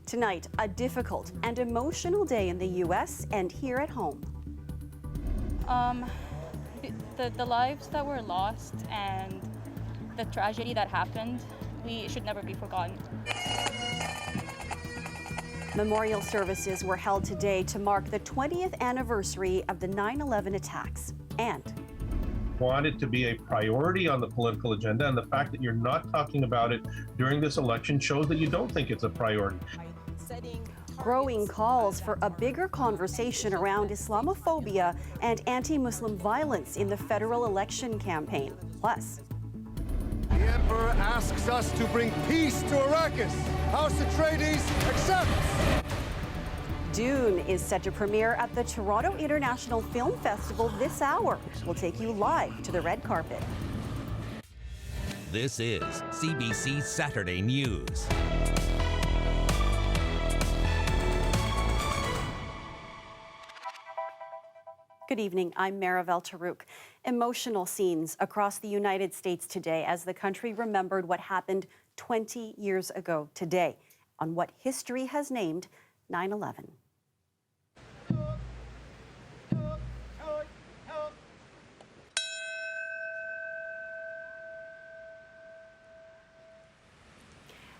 Tonight, a difficult and emotional day in the U.S. and here at home. The lives that were lost and the tragedy that happened, we should never be forgotten. Memorial services were held today to mark the 20th anniversary of the 9/11 attacks. And want it to be a priority on the political agenda, and the fact that you're not talking about it during this election shows that you don't think it's a priority. Growing calls for a bigger conversation around Islamophobia and anti-Muslim violence in the federal election campaign. Plus, the Emperor asks us to bring peace to Arrakis. House Atreides accepts. Dune is set to premiere at the Toronto International Film Festival this hour. We'll take you live to the red carpet. This is CBC Saturday News. Good evening, I'm Marivel Tarouk. Emotional scenes across the United States today as the country remembered what happened 20 years ago today on what history has named 9/11.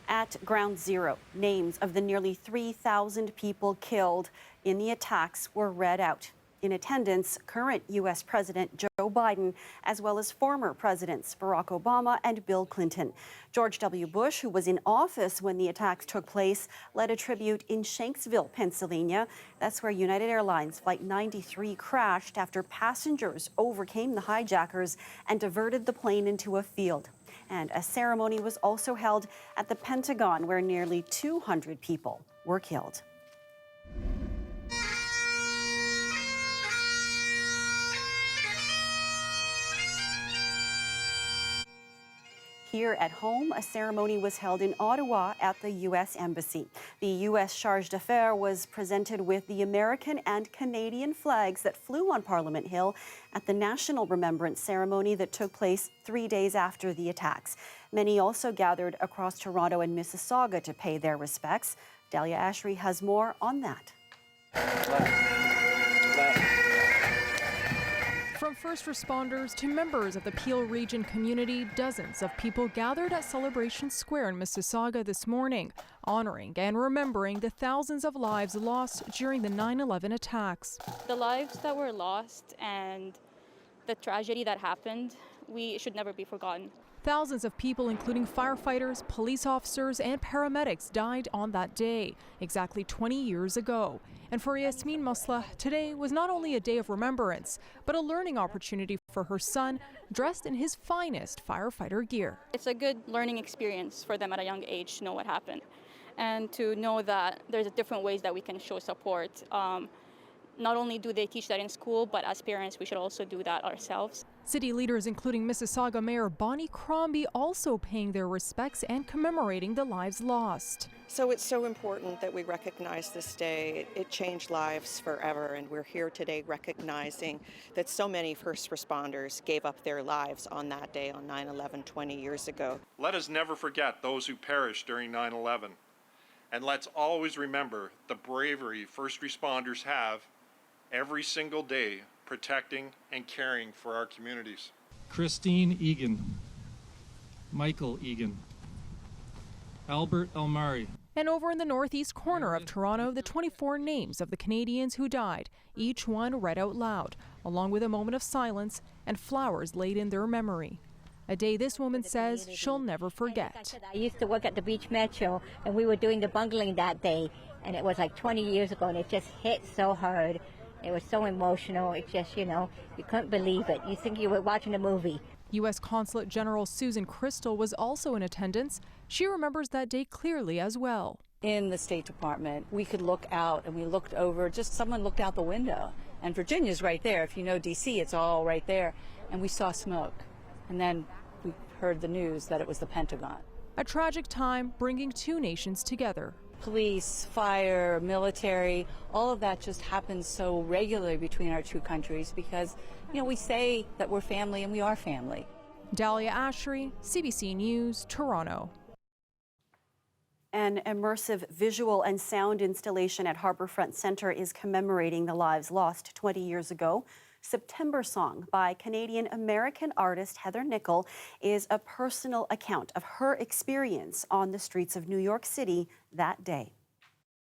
At Ground Zero, names of the nearly 3,000 people killed in the attacks were read out. In attendance, current U.S. President Joe Biden, as well as former presidents Barack Obama and Bill Clinton. George W. Bush, who was in office when the attacks took place, led a tribute in Shanksville, Pennsylvania. That's where United Airlines Flight 93 crashed after passengers overcame the hijackers and diverted the plane into a field. And a ceremony was also held at the Pentagon, where nearly 200 people were killed. Here at home, a ceremony was held in Ottawa at the U.S. Embassy. The U.S. charge d'affaires was presented with the American and Canadian flags that flew on Parliament Hill at the National Remembrance Ceremony that took place 3 days after the attacks. Many also gathered across Toronto and Mississauga to pay their respects. Dahlia Ashry has more on that. From first responders to members of the Peel Region community, dozens of people gathered at Celebration Square in Mississauga this morning, honoring and remembering the thousands of lives lost during the 9/11 attacks. The lives that were lost and the tragedy that happened, we should never be forgotten. Thousands of people, including firefighters, police officers, and paramedics, died on that day, exactly 20 years ago. And for Yasmin Maslah, today was not only a day of remembrance, but a learning opportunity for her son, dressed in his finest firefighter gear. It's a good learning experience for them at a young age to know what happened and to know that there's different ways that we can show support. Not only do they teach that in school, but as parents, we should also do that ourselves. City leaders, including Mississauga Mayor Bonnie Crombie, also paying their respects and commemorating the lives lost. So it's so important that we recognize this day. It changed lives forever, and we're here today recognizing that so many first responders gave up their lives on that day, on 9/11, 20 years ago. Let us never forget those who perished during 9/11, and let's always remember the bravery first responders have every single day, protecting and caring for our communities. Christine Egan, Michael Egan, Albert Elmari. And over in the northeast corner of Toronto, the 24 names of the Canadians who died, each one read out loud, along with a moment of silence and flowers laid in their memory. A day this woman says she'll never forget. I used to work at the Beach Metro, and we were doing the bungling that day, and it was like 20 years ago, and it just hit so hard. It was so emotional. It just, you couldn't believe it. You think you were watching a movie. U.S. Consulate General Susan Crystal was also in attendance. She remembers that day clearly as well. In the State Department, we could look out, and we looked over, just someone looked out the window. And Virginia's right there. If you know D.C., it's all right there. And we saw smoke. And then we heard the news that it was the Pentagon. A tragic time bringing two nations together. Police, fire, military, all of that just happens so regularly between our two countries because, we say that we're family and we are family. Dahlia Ashry, CBC News, Toronto. An immersive visual and sound installation at Harbourfront Centre is commemorating the lives lost 20 years ago. September Song by Canadian-American artist Heather Nichol is a personal account of her experience on the streets of New York City that day.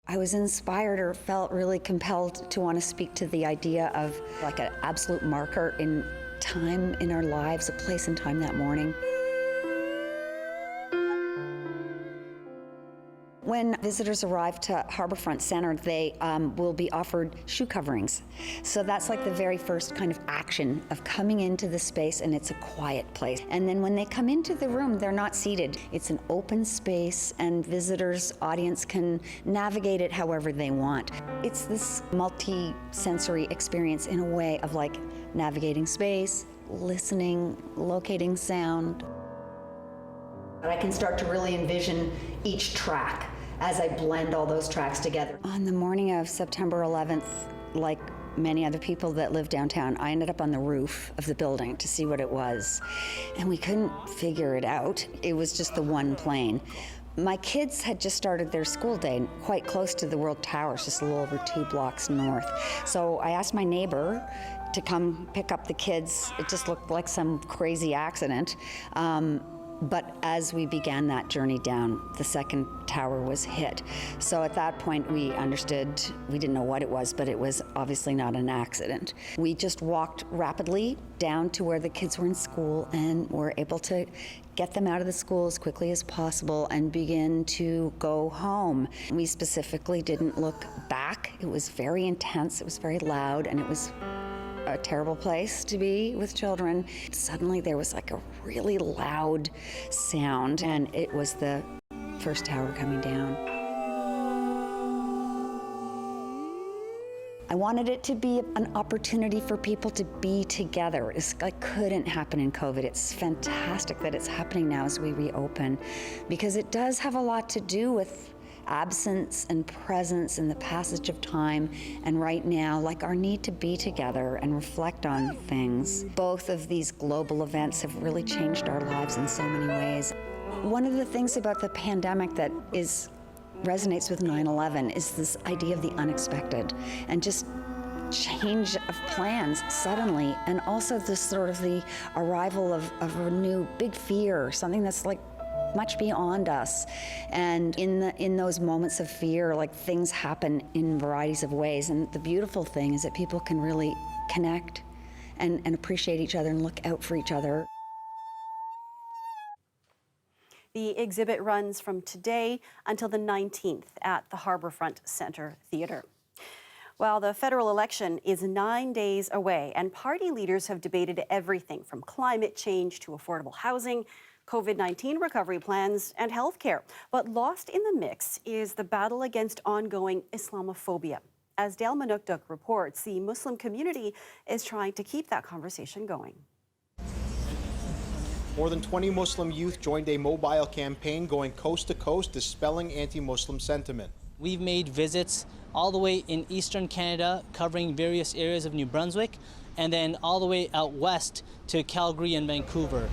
I was inspired or felt really compelled to want to speak to the idea of like an absolute marker in time in our lives, a place and time that morning. When visitors arrive to Harbourfront Centre, they will be offered shoe coverings. So that's like the very first kind of action of coming into the space, and it's a quiet place. And then when they come into the room, they're not seated. It's an open space, and visitors, audience can navigate it however they want. It's this multi-sensory experience in a way of like navigating space, listening, locating sound. I can start to really envision each track as I blend all those tracks together. On the morning of September 11th, like many other people that live downtown, I ended up on the roof of the building to see what it was. And we couldn't figure it out. It was just the one plane. My kids had just started their school day quite close to the World Towers, just a little over 2 blocks north. So I asked my neighbor to come pick up the kids. It just looked like some crazy accident. But as we began that journey down, the second tower was hit. So at that point, we understood, we didn't know what it was, but it was obviously not an accident. We just walked rapidly down to where the kids were in school and were able to get them out of the school as quickly as possible and begin to go home. We specifically didn't look back. It was very intense, it was very loud, and it was a terrible place to be with children. Suddenly there was like a really loud sound, and it was the first tower coming down. I wanted it to be an opportunity for people to be together. It couldn't happen in COVID. It's fantastic that it's happening now as we reopen, because it does have a lot to do with absence and presence and the passage of time, and right now, like our need to be together and reflect on things. Both of these global events have really changed our lives in so many ways. One of the things about the pandemic that resonates with 9/11 is this idea of the unexpected and just change of plans suddenly, and also this sort of the arrival of a new big fear, something that's like much beyond us. And in those moments of fear, like things happen in varieties of ways. And the beautiful thing is that people can really connect and appreciate each other and look out for each other. The exhibit runs from today until the 19th at the Harbourfront Centre Theatre. Well, the federal election is 9 days away, and party leaders have debated everything from climate change to affordable housing, COVID-19 recovery plans, and healthcare. But lost in the mix is the battle against ongoing Islamophobia. As Dale Manukduk reports, the Muslim community is trying to keep that conversation going. More than 20 Muslim youth joined a mobile campaign going coast to coast, dispelling anti-Muslim sentiment. We've made visits all the way in eastern Canada, covering various areas of New Brunswick, and then all the way out west to Calgary and Vancouver.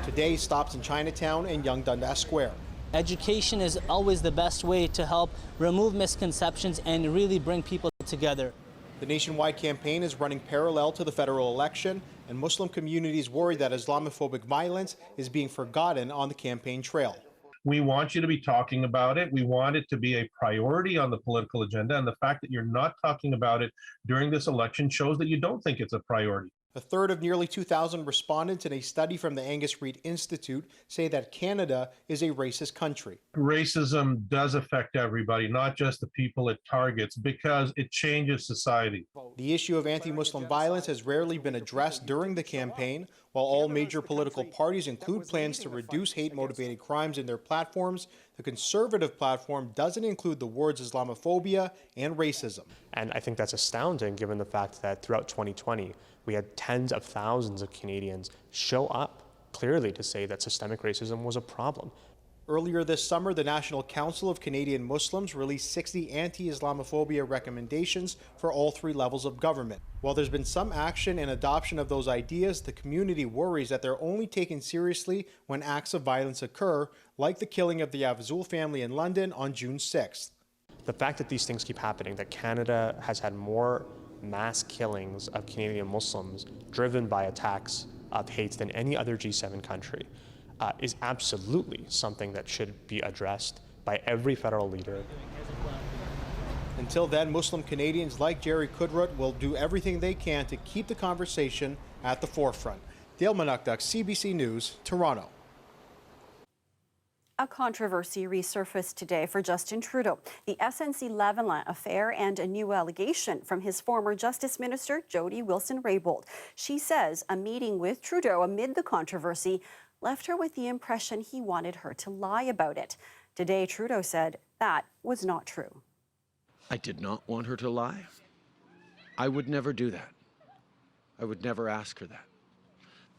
Today, stops in Chinatown and Yonge Dundas Square. Education is always the best way to help remove misconceptions and really bring people together. The nationwide campaign is running parallel to the federal election, and Muslim communities worry that Islamophobic violence is being forgotten on the campaign trail. We want you to be talking about it. We want it to be a priority on the political agenda, and the fact that you're not talking about it during this election shows that you don't think it's a priority. A third of nearly 2,000 respondents in a study from the Angus Reid Institute say that Canada is a racist country. Racism does affect everybody, not just the people it targets, because it changes society. The issue of anti-Muslim violence has rarely been addressed during the campaign, while all major political parties include plans to reduce hate-motivated crimes in their platforms. The Conservative platform doesn't include the words Islamophobia and racism. And I think that's astounding given the fact that throughout 2020, we had tens of thousands of Canadians show up clearly to say that systemic racism was a problem. Earlier this summer, the National Council of Canadian Muslims released 60 anti-Islamophobia recommendations for all 3 levels of government. While there's been some action and adoption of those ideas, the community worries that they're only taken seriously when acts of violence occur, like the killing of the Afzul family in London on June 6th. The fact that these things keep happening, that Canada has had more mass killings of Canadian Muslims driven by attacks of hate than any other G7 country, is absolutely something that should be addressed by every federal leader. Until then, Muslim Canadians like Jerry Kudrut will do everything they can to keep the conversation at the forefront. Dale Manukduk, CBC News, Toronto. A controversy resurfaced today for Justin Trudeau, the SNC-Lavalin affair and a new allegation from his former Justice Minister, Jody Wilson-Raybould. She says a meeting with Trudeau amid the controversy left her with the impression he wanted her to lie about it. Today, Trudeau said that was not true. I did not want her to lie. I would never do that. I would never ask her that.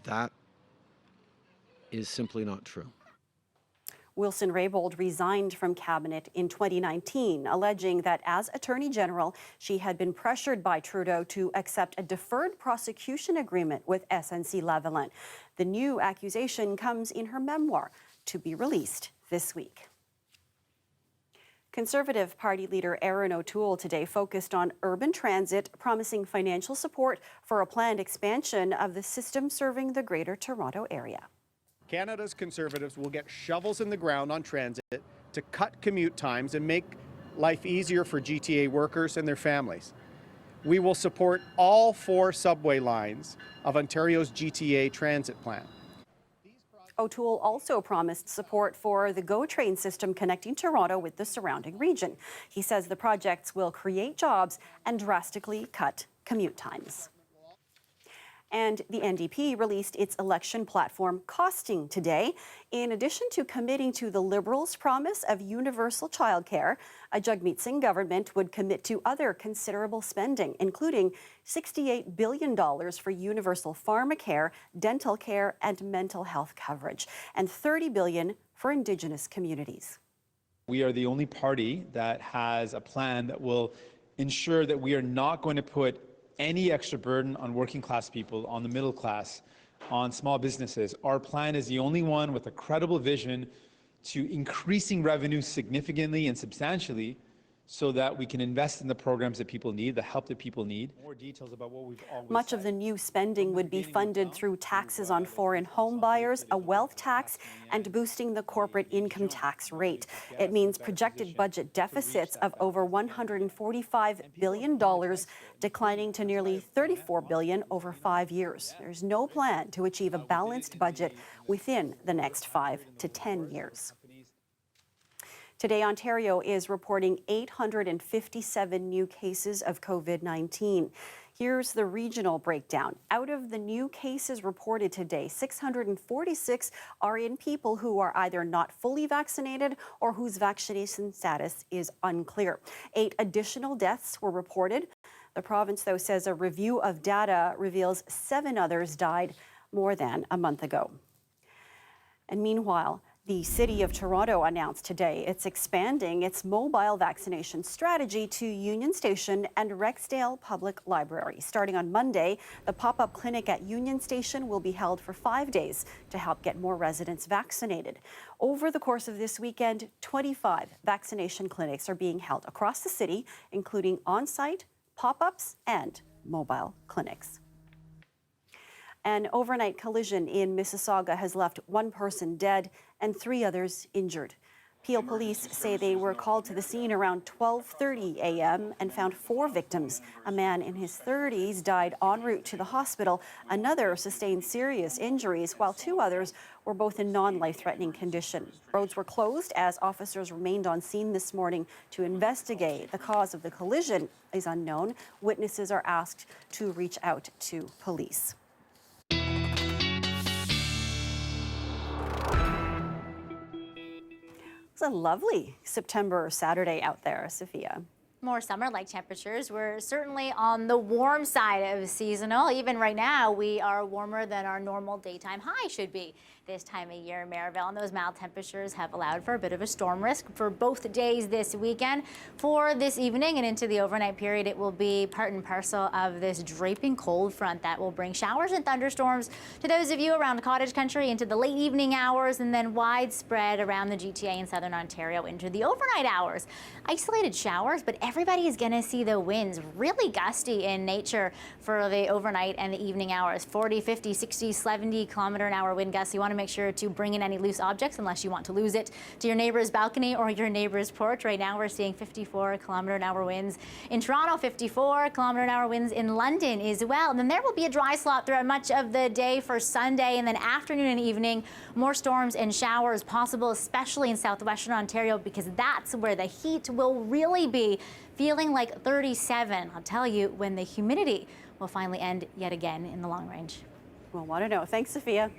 That is simply not true. Wilson-Raybould resigned from cabinet in 2019, alleging that as Attorney General, she had been pressured by Trudeau to accept a deferred prosecution agreement with SNC-Lavalin. The new accusation comes in her memoir, to be released this week. Conservative Party leader Erin O'Toole today focused on urban transit, promising financial support for a planned expansion of the system serving the Greater Toronto Area. Canada's Conservatives will get shovels in the ground on transit to cut commute times and make life easier for GTA workers and their families. We will support all 4 subway lines of Ontario's GTA transit plan. O'Toole also promised support for the GO train system connecting Toronto with the surrounding region. He says the projects will create jobs and drastically cut commute times. And the NDP released its election platform costing today. In addition to committing to the Liberals' promise of universal childcare, a Jagmeet Singh government would commit to other considerable spending, including $68 billion for universal pharmacare, dental care, and mental health coverage, and $30 billion for Indigenous communities. We are the only party that has a plan that will ensure that we are not going to put any extra burden on working class people, on the middle class, on small businesses. Our plan is the only one with a credible vision to increasing revenue significantly and substantially so that we can invest in the programs that people need, the help that people need. More details about what we've always Much of the new spending would be funded through taxes on foreign home buyers, a wealth tax, and boosting the corporate income tax rate. It means projected budget deficits of over $145 billion, declining to nearly $34 billion over 5 years. There's no plan to achieve a balanced budget within the next 5 to 10 years. Today, Ontario is reporting 857 new cases of COVID-19. Here's the regional breakdown. Out of the new cases reported today, 646 are in people who are either not fully vaccinated or whose vaccination status is unclear. 8 additional deaths were reported. The province, though, says a review of data reveals 7 others died more than a month ago. And meanwhile, the City of Toronto announced today it's expanding its mobile vaccination strategy to Union Station and Rexdale Public Library. Starting on Monday, the pop-up clinic at Union Station will be held for 5 days to help get more residents vaccinated. Over the course of this weekend, 25 vaccination clinics are being held across the city, including on-site, pop-ups, and mobile clinics. An overnight collision in Mississauga has left 1 person dead and 3 others injured. Peel police say they were called to the scene around 12:30 a.m. and found 4 victims. A man in his 30s died en route to the hospital. Another sustained serious injuries, while 2 others were both in non-life-threatening condition. Roads were closed as officers remained on scene this morning to investigate. The cause of the collision is unknown. Witnesses are asked to reach out to police. It's a lovely September Saturday out there, Sophia. More summer-like temperatures. We're certainly on the warm side of seasonal. Even right now, we are warmer than our normal daytime high should be. this time of year, Maribel, and those mild temperatures have allowed for a bit of a storm risk for both days this weekend. For this evening and into the overnight period, it will be part and parcel of this draping cold front that will bring showers and thunderstorms to those of you around cottage country into the late evening hours, and then widespread around the GTA in southern Ontario into the overnight hours. Isolated showers, but everybody is going to see the winds really gusty in nature for the overnight and the evening hours. 40, 50, 60, 70 kilometer-an-hour wind gusts. You want to make sure to bring in any loose objects unless you want to lose it to your neighbor's balcony or your neighbor's porch. Right now we're seeing 54 kilometer-an-hour winds in Toronto, 54 kilometer-an-hour winds in London as well. And then there will be a dry slot throughout much of the day for Sunday, and then afternoon and evening, more storms and showers possible, especially in southwestern Ontario, because that's where the heat will really be, feeling like 37. I'll tell you when the humidity will finally end yet again in the long range. We'll want to know. Thanks, Sophia.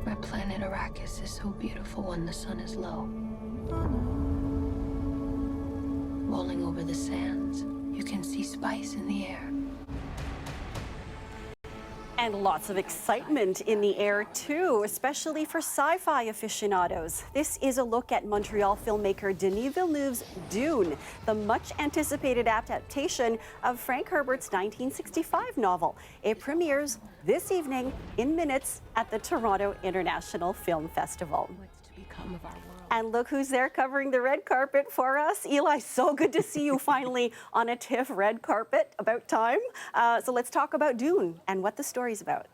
Our planet Arrakis is so beautiful when the sun is low. Rolling over the sands, you can see spice in the air. And lots of excitement in the air, too, especially for sci-fi aficionados. This is a look at Montreal filmmaker Denis Villeneuve's Dune, the much-anticipated adaptation of Frank Herbert's 1965 novel. It premieres this evening in minutes at the Toronto International Film Festival. What's to become of our world? And look who's there covering the red carpet for us. Eli, so good to see you finally on a TIFF red carpet. About time. So let's talk about Dune and what the story's about.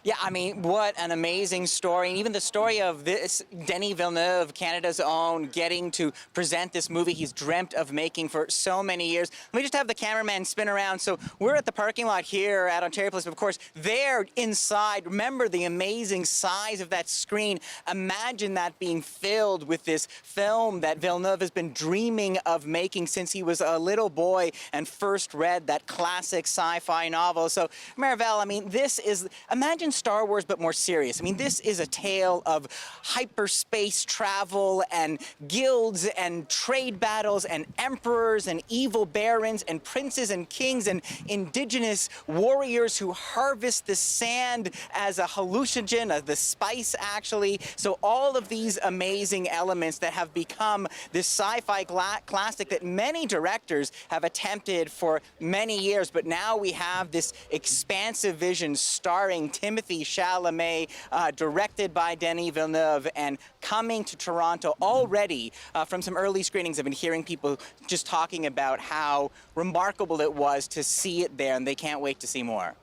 Yeah, I mean, what an amazing story. And even the story of this Denis Villeneuve, Canada's own, getting to present this movie he's dreamt of making for so many years. Let me just have the cameraman spin around. So we're at the parking lot here at Ontario Place, but of course, there inside, remember the amazing size of that screen. Imagine that being filled with this film that Villeneuve has been dreaming of making since he was a little boy and first read that classic sci-fi novel. So, Maribel, I mean, this is, imagine Star Wars, but more serious. I mean, this is a tale of hyperspace travel and guilds and trade battles and emperors and evil barons and princes and kings and indigenous warriors who harvest the sand as a hallucinogen, the spice actually. So all of these amazing elements that have become this sci-fi classic that many directors have attempted for many years, but now we have this expansive vision starring Timothée Chalamet, directed by Denis Villeneuve, and coming to Toronto already from some early screenings. I've been hearing people just talking about how remarkable it was to see it there, and they can't wait to see more.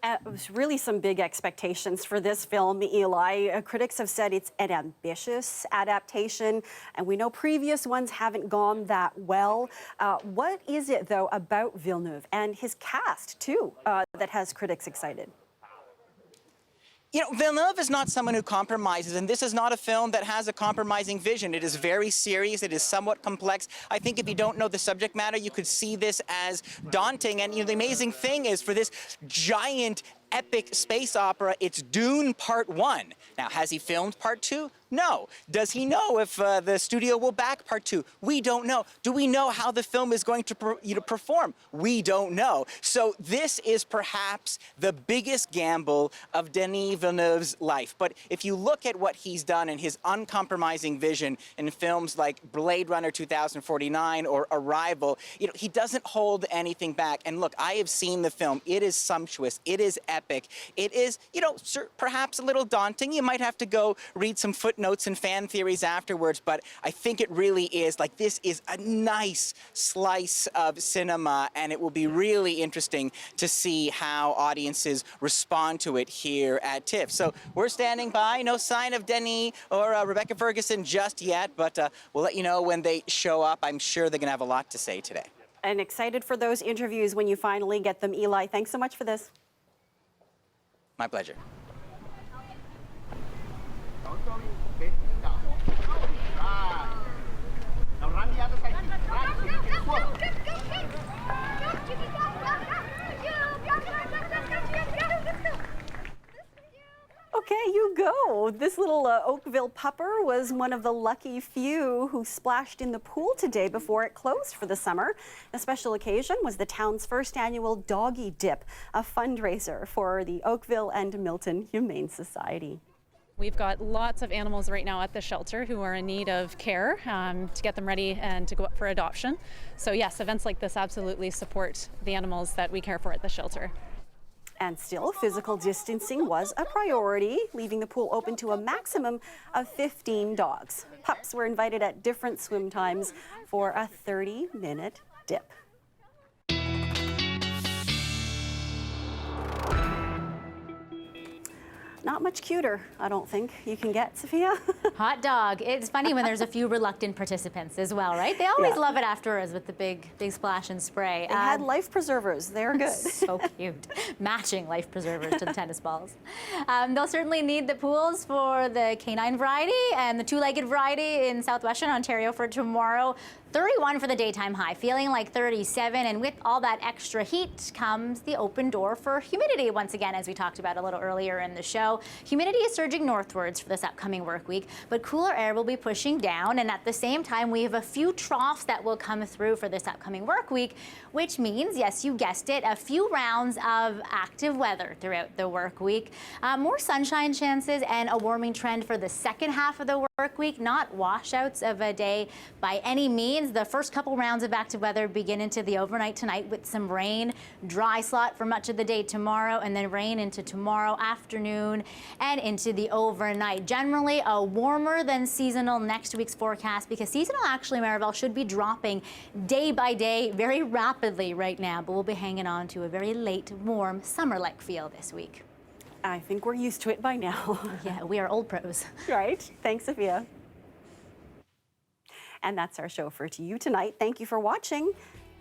It was really some big expectations for this film, Eli. Critics have said it's an ambitious adaptation, and we know previous ones haven't gone that well. What is it, though, about Villeneuve and his cast, too, that has critics excited? You know, Villeneuve is not someone who compromises, and this is not a film that has a compromising vision. It is very serious. It is somewhat complex. I think if you don't know the subject matter, you could see this as daunting. And, you know, the amazing thing is for this giant epic space opera, it's Dune Part 1. Now, has he filmed Part 2? No. Does he know if the studio will back Part 2? We don't know. Do we know how the film is going to perform? We don't know. So this is perhaps the biggest gamble of Denis Villeneuve's life. But if you look at what he's done and his uncompromising vision in films like Blade Runner 2049 or Arrival, you know, he doesn't hold anything back. And look, I have seen the film. It is sumptuous. It is epic. It is, you know, perhaps a little daunting. You might have to go read some footnotes and fan theories afterwards, but I think it really is, like, this is a nice slice of cinema, and it will be really interesting to see how audiences respond to it here at TIFF. So we're standing by, no sign of Denis or Rebecca Ferguson just yet, but we'll let you know when they show up. I'm sure they're gonna have a lot to say today. And excited for those interviews when you finally get them, Eli. Thanks so much for this. My pleasure. Okay, you go. This This little Oakville pupper was one of the lucky few who splashed in the pool today before it closed for the summer. The special occasion was the town's first annual Doggy Dip, a fundraiser for the Oakville and Milton Humane Society. We've got lots of animals right now at the shelter who are in need of care to get them ready and to go up for adoption. So yes, events like this absolutely support the animals that we care for at the shelter. And still, physical distancing was a priority, leaving the pool open to a maximum of 15 dogs. Pups were invited at different swim times for a 30-minute dip. Not much cuter, I don't think, you can get, Sophia. Hot dog. It's funny when there's a few reluctant participants as well, right? They always love it afterwards with the big splash and spray. They had life preservers. They're good. So cute. Matching life preservers to the tennis balls. They'll certainly need the pools for the canine variety and the two-legged variety in southwestern Ontario for tomorrow. 31 for the daytime high, feeling like 37, and with all that extra heat comes the open door for humidity once again, as we talked about a little earlier in the show. Humidity is surging northwards for this upcoming work week, but cooler air will be pushing down, and at the same time we have a few troughs that will come through for this upcoming work week, which means, yes, you guessed it, a few rounds of active weather throughout the work week. More sunshine chances and a warming trend for the second half of the work week, not washouts of a day by any means. The first couple rounds of active weather begin into the overnight tonight with some rain, dry slot for much of the day tomorrow, and then rain into tomorrow afternoon and into the overnight. Generally a warmer than seasonal next week's forecast, because seasonal actually, Maribel, should be dropping day by day very rapidly right now, but we'll be hanging on to a very late, warm, summer-like feel this week. I think we're used to it by now. Yeah, we are old pros. Right. Thanks, Sophia. And that's our show for To You Tonight. Thank you for watching.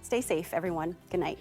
Stay safe, everyone. Good night.